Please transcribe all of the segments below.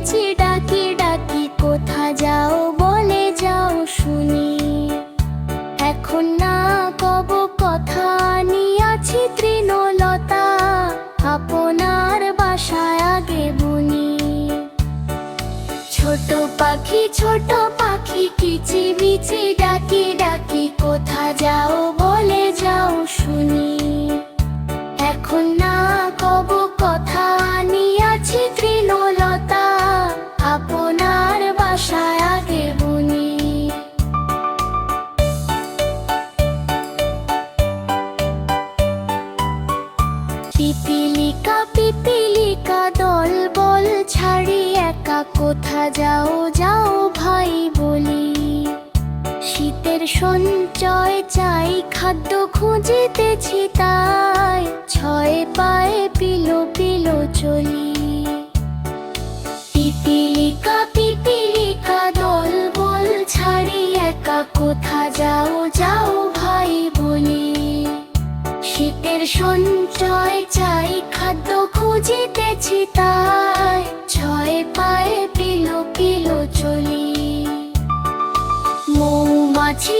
বিচি ডাকি ডাকি কোথা যাও বলে যাও শুনি। এখন না কব কথা নিয়াছি তৃণলতা, আপনার বাসায় আগে বুনি। ছোট পাখি কিচি বিচি ডাকি ডাকি কোথা যাও বলে যাও শুনি। এখন না কব কথা নিয়াছি তৃণলতা, আপনার বাসায় আগে বুনি। পিপিলিকা দল বল ছাড়ি একা কোথা যাও যাও ভাই বলি। শীতের সঞ্চয় চাই খাদ্য খুঁজিতেছি তাই, ছয় পায়ে পিলো পিলো চলি। পিপিলিকা দল বল ছাড়ি একা কোথা যাও যাও ভাই বলি। শীতের সঞ্চয় চাই খাদ্য খুঁজিতেছি তাই, ছয় পায়ে পিলো পিলো চলি। মৌমাছি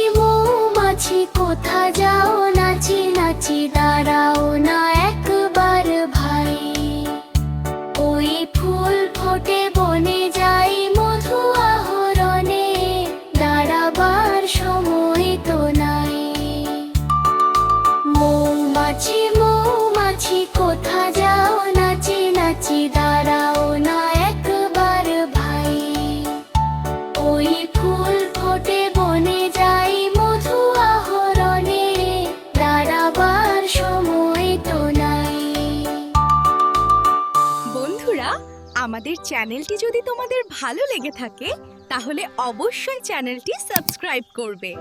কোথা যাও নাচি নাচি দাঁড়াও না একবার ভাই। ওই ফুল ফোটে বনে যাই মধু আহরণে, দাঁড়াবার সময় তো নাই। মৌমাছি কোথা যাও নাচি নাচি দাঁড়াও না একবার ভাই। ওই ফুল ফোটে বনে যাই মধু আহরণে, দাঁড়াবার সময় তো নাই। বন্ধুরা, আমাদের চ্যানেলটি যদি তোমাদের ভালো লেগে থাকে তাহলে অবশ্যই চ্যানেলটি সাবস্ক্রাইব করবে।